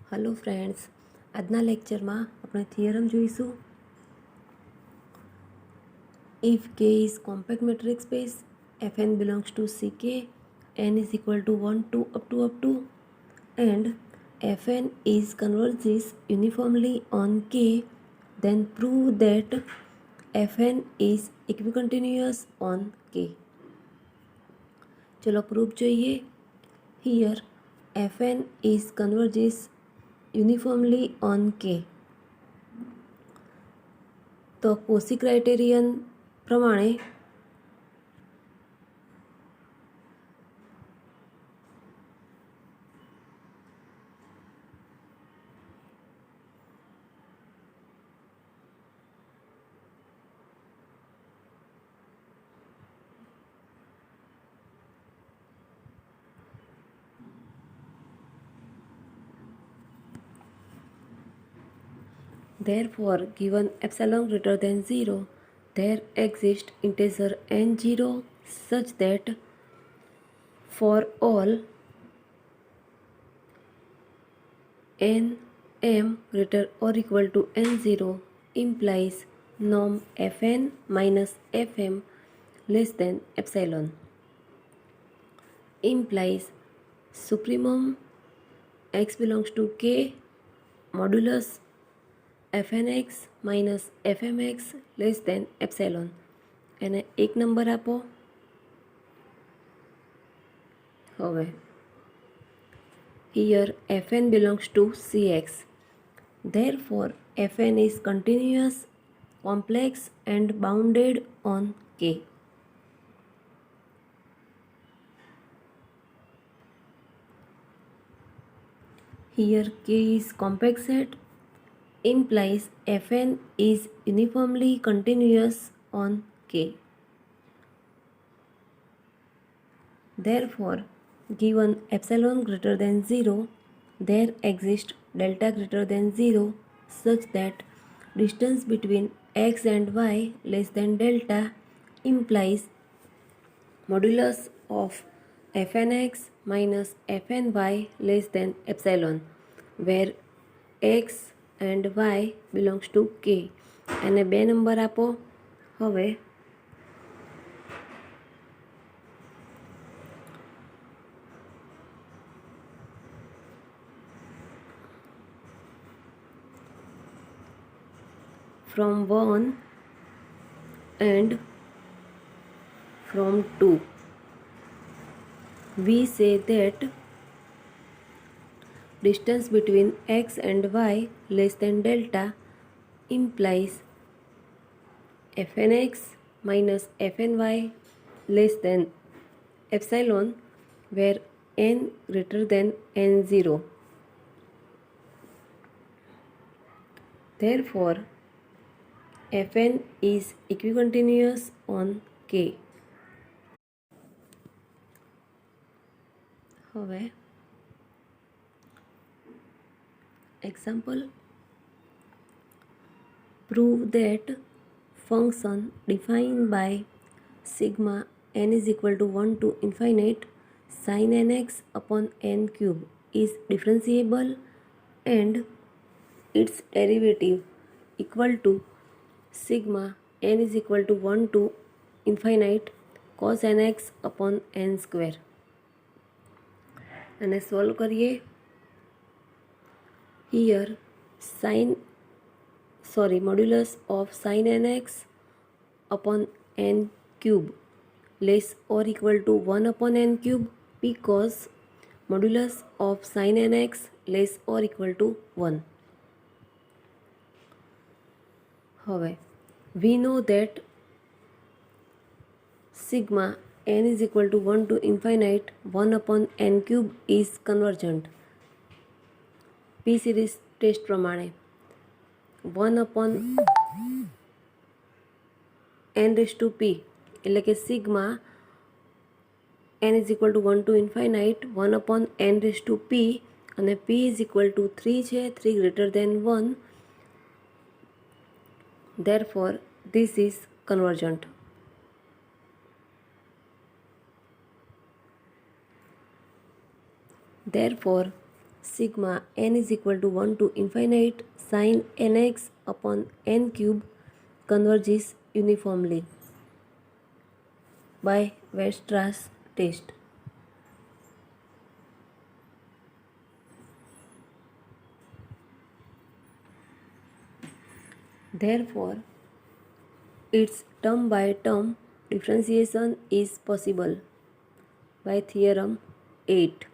Hello friends, આજના લેક્ચરમાં આપણે થિયરમ જોઈશું. If K is compact metric space, Fn belongs to Ck, n is equal to 1 to up to and Fn is converges uniformly on K, then prove that Fn is equicontinuous on K. चलो proof જોઈએ. Here Fn is converges uniformly on K. તો Kosi criterion પ્રમાણે therefore given epsilon greater than 0 there exists integer n0 such that for all n m greater or equal to n0 implies norm fn minus fm less than epsilon implies supremum x belongs to k modulus fnx minus fmx less than epsilon. એને એક number આપો. હવે here fn belongs to cx, therefore fn is continuous, complex and bounded on k. Here k is compact set implies Fn is uniformly continuous on K. Therefore, given epsilon greater than 0, there exists delta greater than 0 such that distance between x and y less than delta implies modulus of fnx minus fny less than epsilon, where x and y belongs to k. એને બે number આપો. હવે from 1 and from 2 we say that distance between x and y less than delta implies fnx minus fny less than epsilon, where n greater than n0. Therefore, fn is equicontinuous on k. હવે example, prove that function defined by sigma n is equal to 1 to infinite sin nx upon n cube is differentiable and its derivative equal to sigma n is equal to 1 to infinite cos nx upon n square. અને solve કરીએ. Here modulus of sin nx upon n cube less or equal to 1 upon n cube because modulus of sin nx less or equal to 1. હવે we know that sigma n is equal to 1 to infinite 1 upon n cube is convergent. P series test પ્રમાણે 1 upon n raised to p એટલે કે sigma n is equal to 1 to infinite 1 upon n raised to p અને p is equal to 3 છે, 3 greater than 1. Therefore, this is convergent. Therefore, sigma n is equal to 1 to infinite sin nx upon n cube converges uniformly by Weierstrass test. Therefore, its term by term differentiation is possible by theorem 8.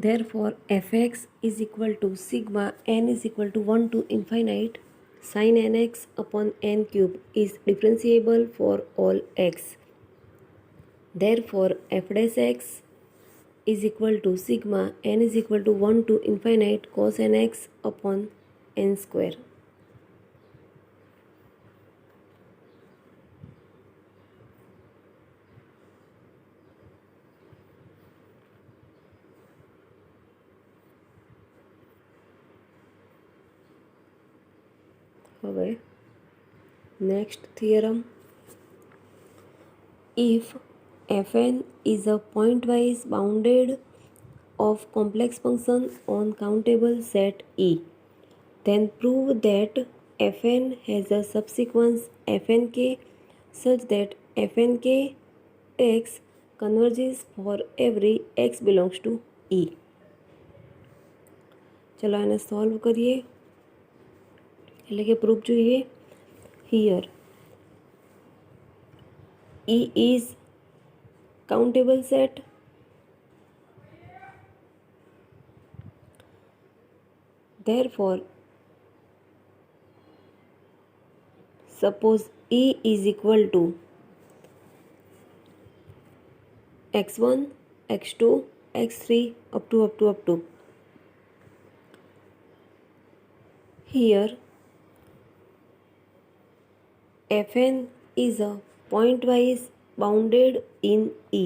Therefore, fx is equal to sigma n is equal to 1 to infinite sin nx upon n cube is differentiable for all x. Therefore, f dash x is equal to sigma n is equal to 1 to infinite cos nx upon n square. હવે next theorem, if fn is a pointwise bounded of complex function on countable set E, then prove that fn has a subsequence fnk such that fnk x converges for every x belongs to E. ચલો આને solve કરીએ, એટલે કે proof જોઈએ. Here E is countable set. Therefore, suppose E is equal to x1, x2, x3 up to. Here fn is a pointwise bounded in E.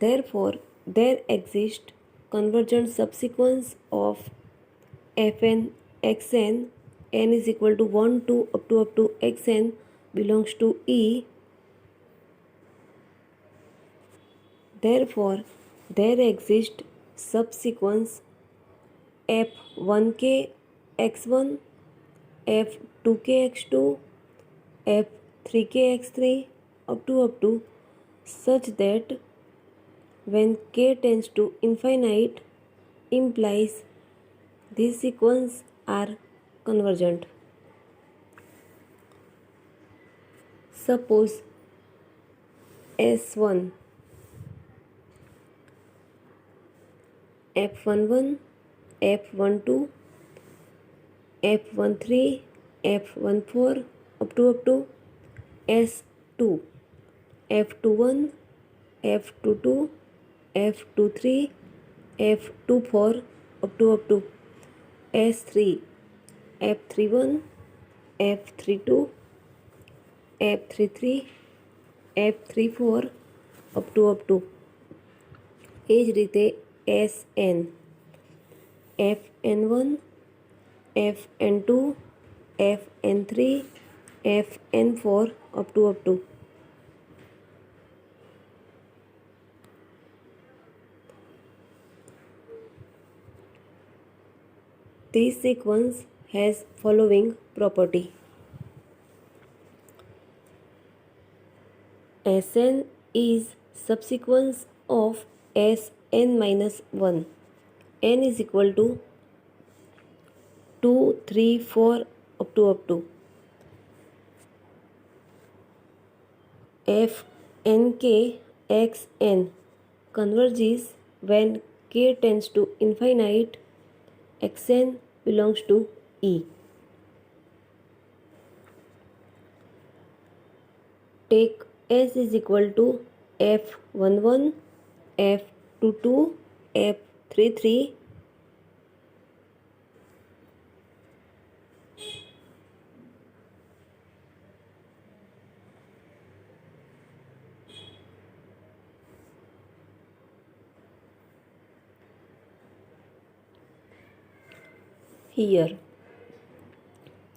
Therefore, there exists convergent subsequence of fn xn n is equal to 1 to up to xn belongs to E. Therefore, there exists subsequence f1k x1, f2k x2, f3k x3 up to such that when k tends to infinite implies these sequences are convergent. Suppose S1 f11, f12, f13, f14 up to S2 f21, f22, f23, f24 up to S3 f31, f32, f33, f34 up to એ જ રીતે SN fn1, fn2, fn3, fn4 up to this sequence has following property. Sn is subsequence of Sn minus 1. N is equal to 2, 3, 4 up to fnk xn converges when k tends to infinite xn belongs to E. Take S is equal to f11, f22, f33, Here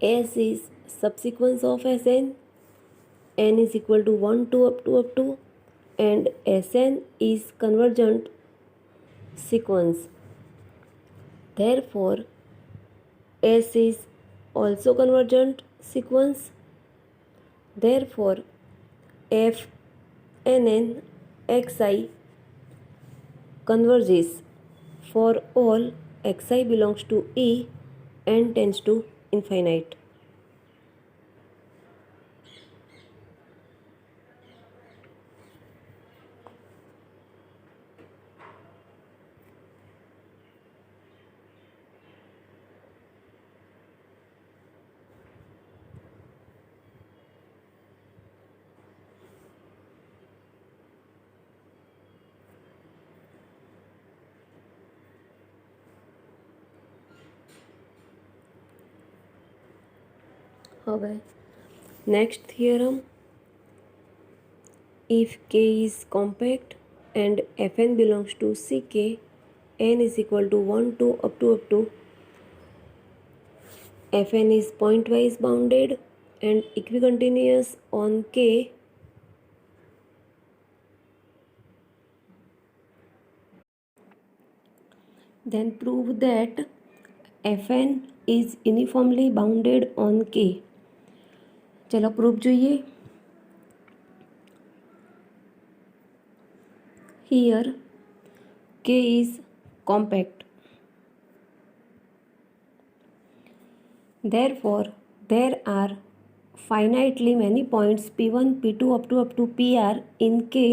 S is subsequence of Sn, n is equal to 1 to up to, and Sn is convergent sequence. Therefore, S is also convergent sequence. Therefore, f nn xi converges for all xi belongs to E and tends to infinite. હવે next theorem, if K is compact and Fn belongs to Ck, n is equal to 1 to up to, Fn is pointwise bounded and equicontinuous on K, then prove that Fn is uniformly bounded on K. चलो proof જોઈએ. Here K is compact. Therefore, there are finitely many points P1, P2 up to Pr in K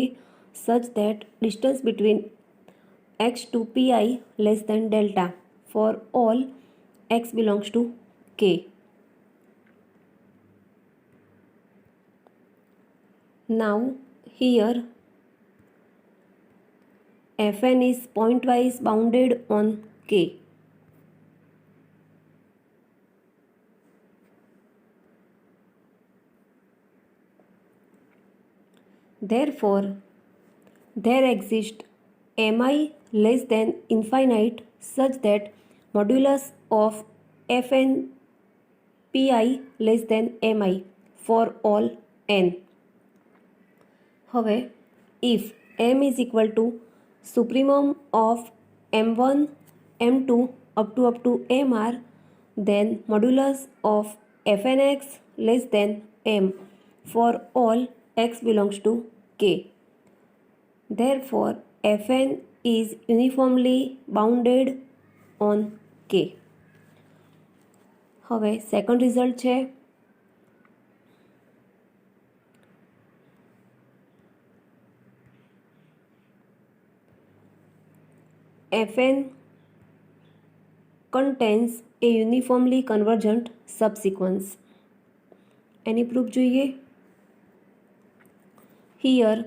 such that distance between x to Pi less than delta for all x belongs to K. Now here Fn is pointwise bounded on K. Therefore, there exists mi less than infinite such that modulus of Fn Pi less than mi for all n. હવે if m is equal to supremum of m1, m2 up to mr, then modulus of fnx less than m for all x belongs to K. Therefore, Fn is uniformly bounded on K. હવે second result છે Fn contains a uniformly convergent subsequence. Any proof જોઈએ? Here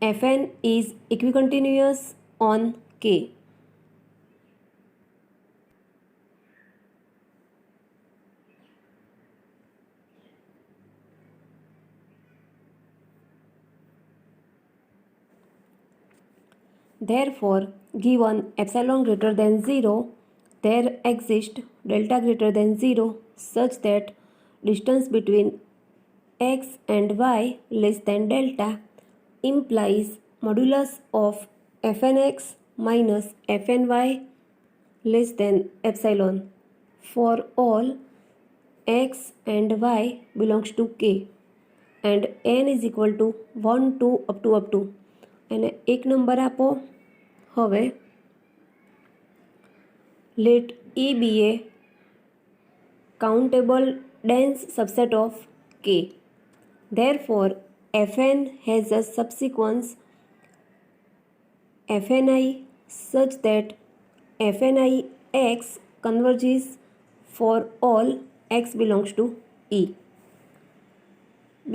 Fn is equicontinuous on K. Therefore, given epsilon greater than 0, there exists delta greater than 0 such that distance between x and y less than delta implies modulus of fnx minus fny less than epsilon for all x and y belongs to K and n is equal to 1 to up to અને એક number આપો. હવે let E be a countable dense subset of K. Therefore, Fn has a subsequence Fni such that Fni x converges for all x belongs to E.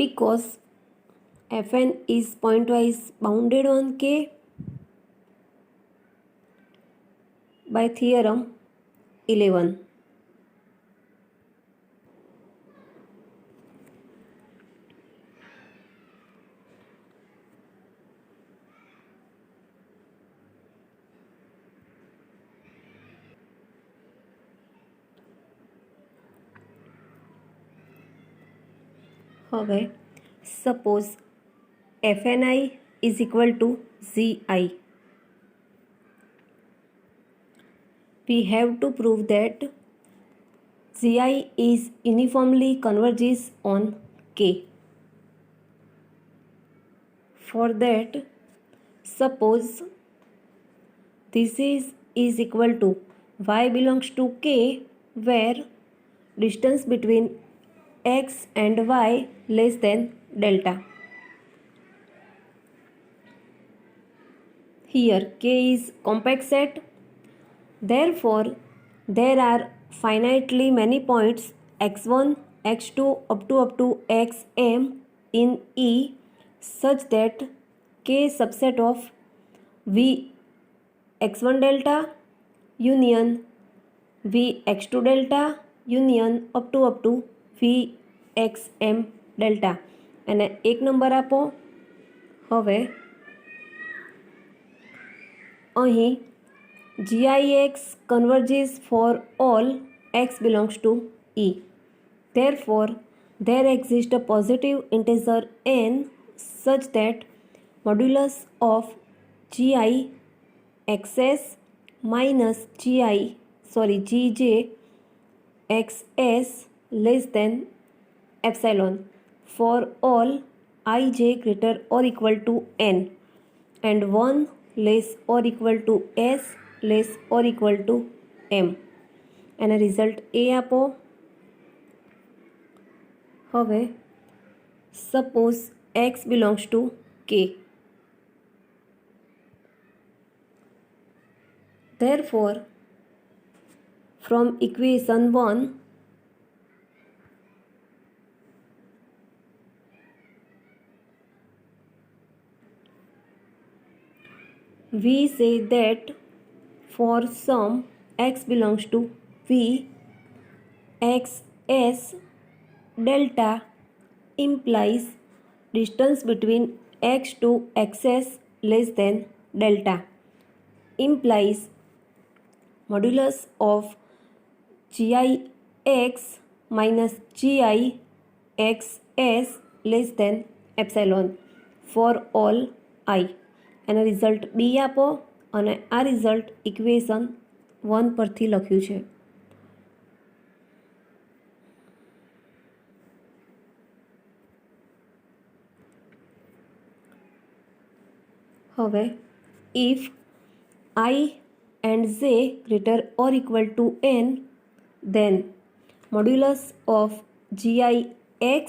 Because Fn is pointwise bounded on K by theorem 11. હવે suppose fni is equal to zi. We have to prove that zi is uniformly converges on k. For that, suppose this is equal to y belongs to k, where distance between x and y less than delta. Here k is compact set. Therefore, there are finitely many points x1, x2 up to xm in E, such that k subset of v x1 delta union v x2 delta union up to v xm delta. અને એક number આપો. હવે અહીં GIX converges for all x belongs to E. Therefore, there exists a positive integer n such that modulus of GIXS minus GJXS less than epsilon for all ij greater or equal to n and 1 less or equal to s less or equal to m. અને result એ આપો. હવે suppose x belongs to k. Therefore, from equation 1, we say that for some x belongs to v, xs delta implies distance between x to xs less than delta, implies modulus of GIX minus GIXS less than epsilon for all I. એનો result બી આપો. અને આ result equation 1 પરથી લખ્યું છે. હવે if I and j greater or equal to n, then modulus of GIX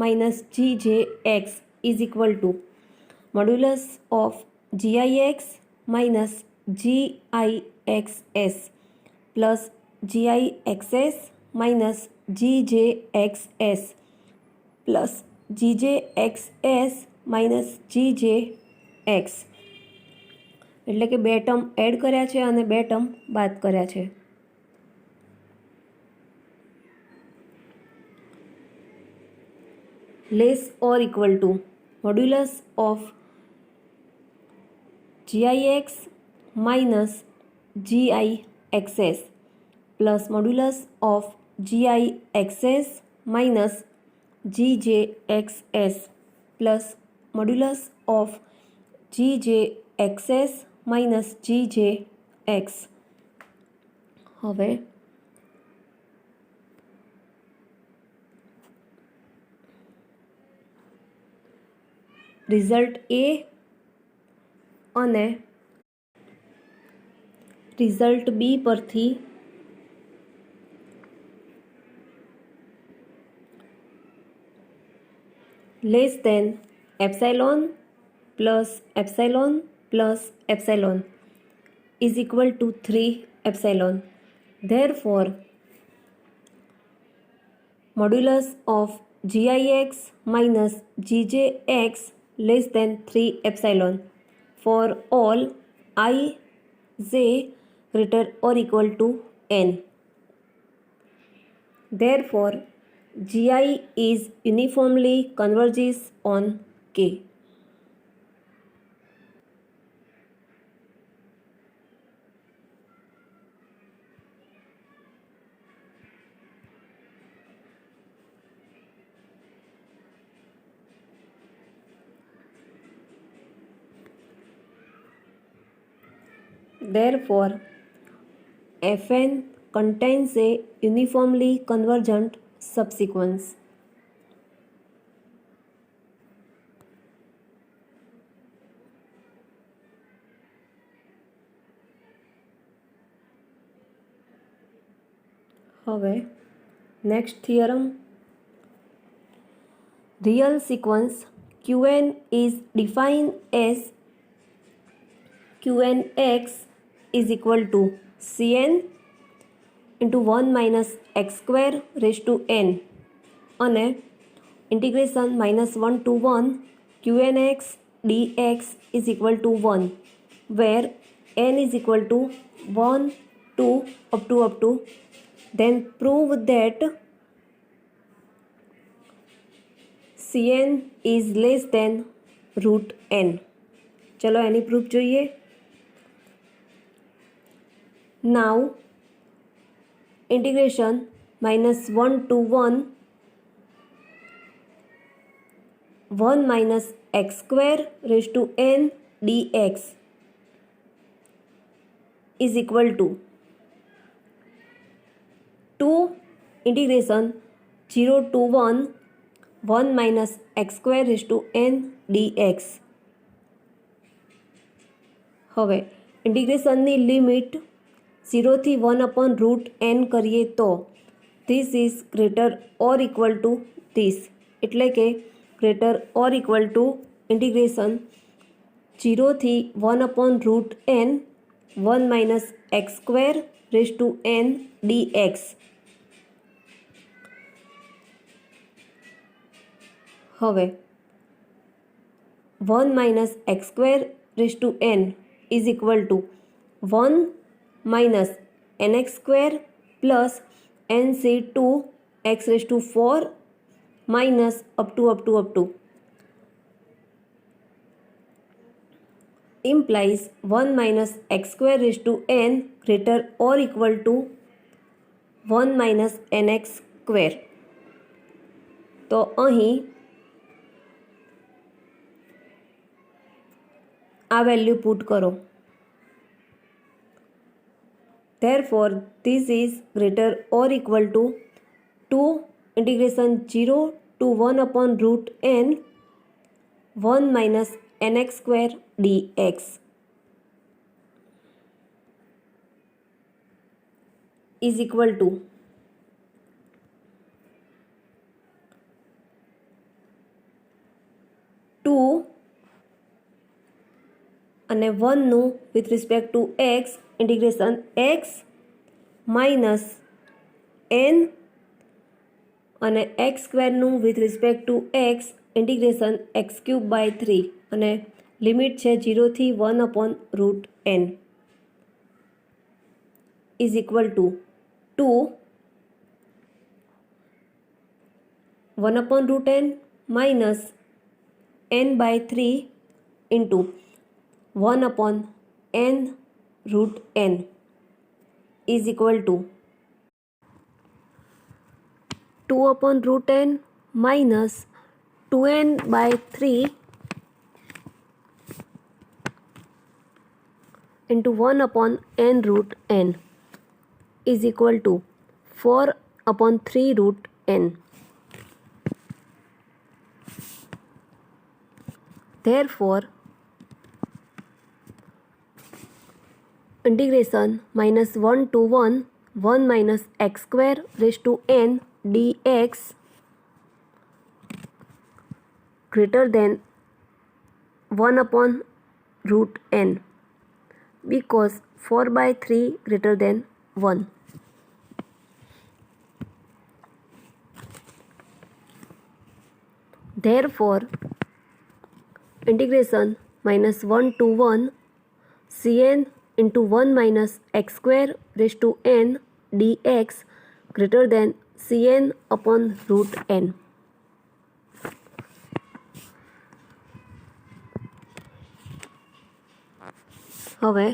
minus GJX is equal to modulus of GIX minus GIXS plus GIXS minus GJXS plus GJXS minus GJX. એટલે કે બે term add કર્યા છે અને બે term બાદ કર્યા છે. Less or equal to modulus of GIX minus GIXS plus modulus of GIXS minus GJXS plus modulus of GJXS minus GJX. હવે રિઝલ્ટ એ અને રિઝલ્ટ બી પરથી less than epsilon plus epsilon is equal to 3 epsilon. Therefore, modulus of GIX minus GJX less than 3 epsilon for all I j greater or equal to n. Therefore, GI is uniformly converges on K. Therefore, Fn contains a uniformly convergent subsequence. હવે next theorem. Real sequence Qn is defined as Qnx is equal to Cn into 1 minus x square raised to n અને integration -1 to 1 Qnx dx is equal to 1, where n is equal to 1, 2 up to. Then prove that Cn is less than root n. चलो any proof જોઈએ. Now integration -1 to 1 minus x square raised to n dx is equal to 2 integration 0 to 1 minus x square raised to n dx. હવે ઇન્ટિગ્રેશનની limit 0 થી 1 upon root n કરીએ તો this is greater or equal to this, એટલે કે greater or equal to integration 0 થી 1 upon root n 1 minus x square raised to n dx. હવે 1 minus x square raised to n is equal to 1 minus nx square plus nc2 x raised to 4 minus up to implies 1 minus x square raised to n greater or equal to 1 minus nx square. તો અહીં આ value put કરો. Therefore, this is greater or equal to 2 integration 0 to 1 upon root n 1 minus nx square dx is equal to 2 અને 1નું with respect to x integration x minus n અને x સ્ક્વેરનું with respect to x integration x cube by 3 અને limit છે 0 થી 1 upon root n is equal to 2 1 upon root n minus n by 3 into 1 upon n root n is equal to 2 upon root n minus 2n by 3 into 1 upon n root n is equal to 4 upon 3 root n. Therefore, integration -1 to 1 minus x square raised to n dx greater than 1 upon root n because 4 by 3 greater than 1. Therefore, integration -1 to 1 cn into 1 minus x square raised to n dx greater than cn upon root n. હવે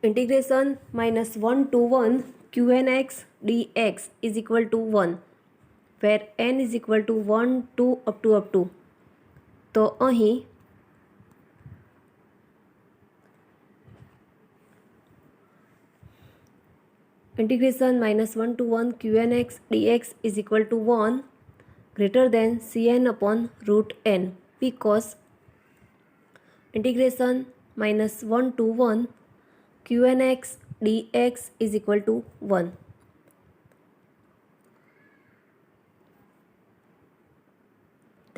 integration -1 to 1 qnx dx is equal to 1, where n is equal to 1, 2 up to. તો અહીં integration -1 to 1 qnx dx is equal to 1 greater than cn upon root n, because integration -1 to 1 qnx dx is equal to 1.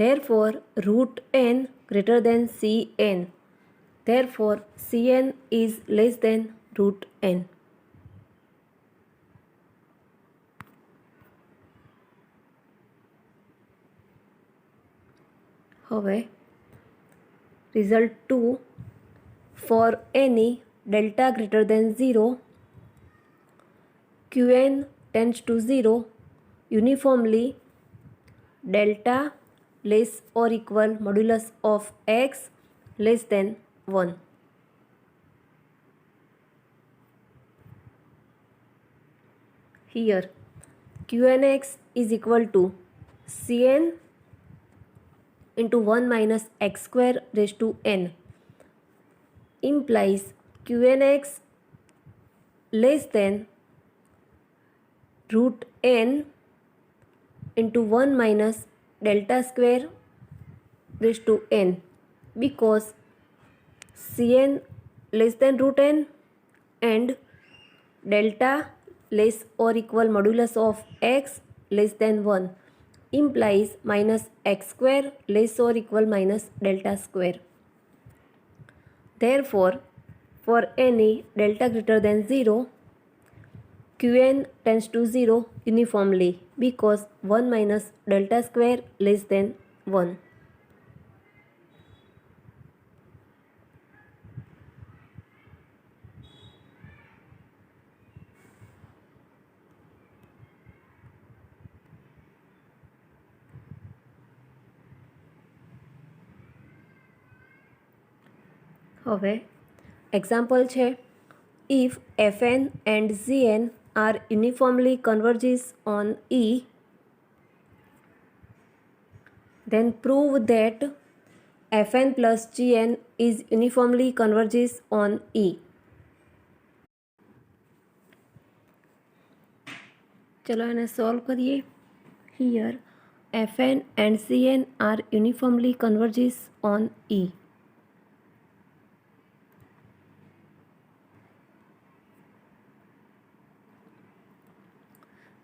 Therefore, root n greater than cn. Therefore, cn is less than root n. હવે result 2, for any delta greater than 0, qn tends to 0, uniformly delta less or equal modulus of x less than 1. Here qnx is equal to cn into 1 minus x square raised to n, implies qnx less than root n into 1 minus delta square raised to n, because cn less than root n and delta less or equal modulus of x less than 1 implies minus x square less or equal minus delta square. Therefore, for any delta greater than 0, qn tends to 0 uniformly, because 1 minus delta square less than 1. હવે example છે, if fn and gn are uniformly converges on E, then prove that fn plus gn is uniformly converges on E. ચલો એને solve કરીએ. Here fn and cn are uniformly converges on E.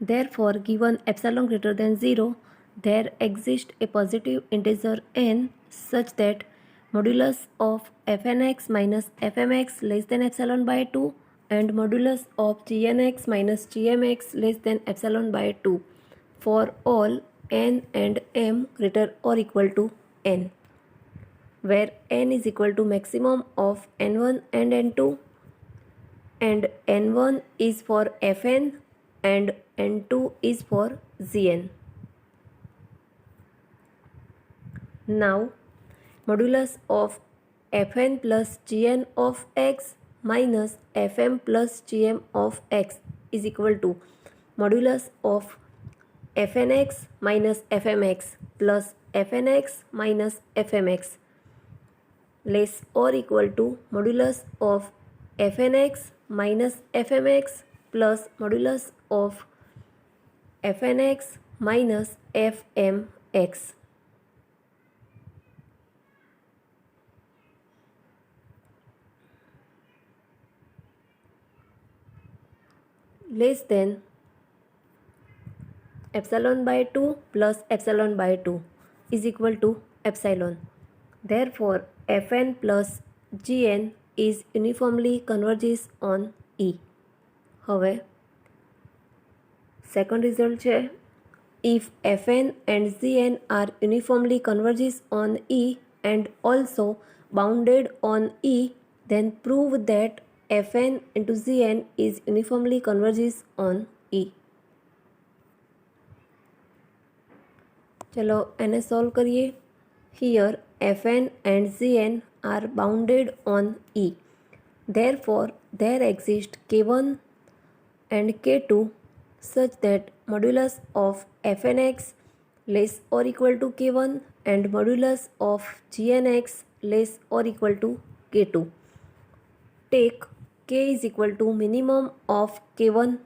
Therefore, given epsilon greater than 0, there exists a positive integer n such that modulus of fnx minus fmx less than epsilon by 2 and modulus of gnx minus gmx less than epsilon by 2 for all n and m greater or equal to n, where n is equal to maximum of n1 and n2 and n1 is for fn and n2 is for gn. Now, modulus of fn plus gn of x minus fm plus gm of x is equal to modulus of fnx minus fmx plus fnx minus fmx less or equal to modulus of fnx minus fmx plus modulus of fnx minus fmx. Less than epsilon by 2 plus epsilon by 2 is equal to epsilon. Therefore, fn plus gn is uniformly converges on E. હવે second result છે, if fn and gn are uniformly converges on E and also bounded on E, then prove that fn into gn is uniformly converges on E. चलो એને solve કરીએ. Here fn and gn are bounded on E. Therefore, there exists k1 and k2 such that modulus of fnx less or equal to k1 and modulus of gnx less or equal to k2. Take k is equal to minimum of k1,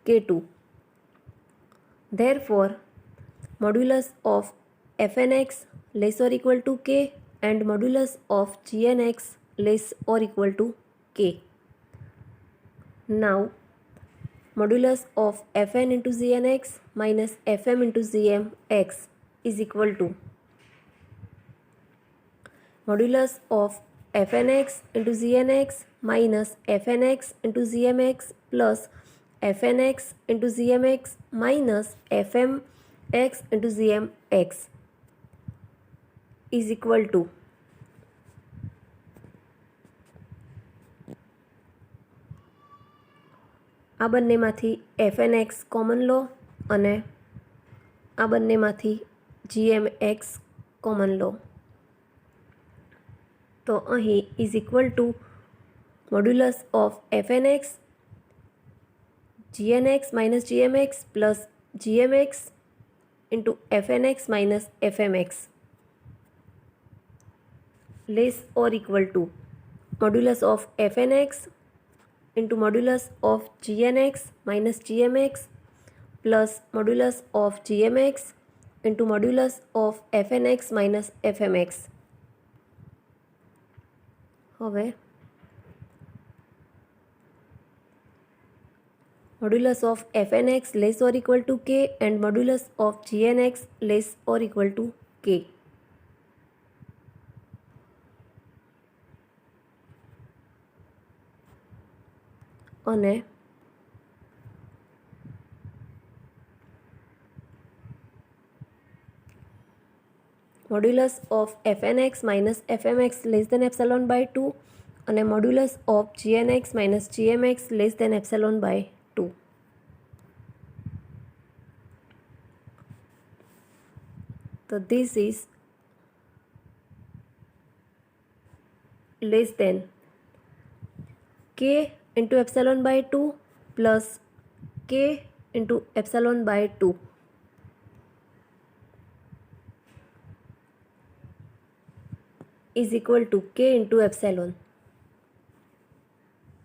k2. Therefore, modulus of fnx less or equal to k and modulus of gnx less or equal to k. Now, modulus of fn into gnx minus fm into gmx is equal to modulus of fnx into gnx minus fnx into gmx plus fnx into gmx minus fmx into gmx is equal to આ બંનેમાંથી fnx common લો અને આ બંનેમાંથી gmx common લો. તો અહીં is equal to modulus of fnx gnx minus gmx plus gmx into fnx minus fmx less or equal to modulus of fnx into modulus of gnx minus gmx plus modulus of gmx into modulus of fnx minus fmx. હવે modulus of fnx less or equal to k and modulus of gnx less or equal to k. અને modulus of fnx minus fmx less than epsilon by 2 અને modulus of gnx minus gmx less than epsilon by 2. So this is less than k into epsilon by 2 plus k into epsilon by 2 is equal to k into epsilon.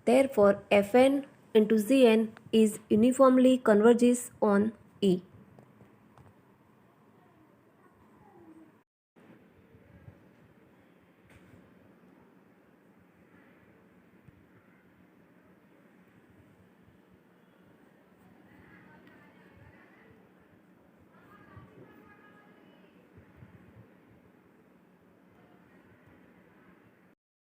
Therefore, fn into gn is uniformly converges on E.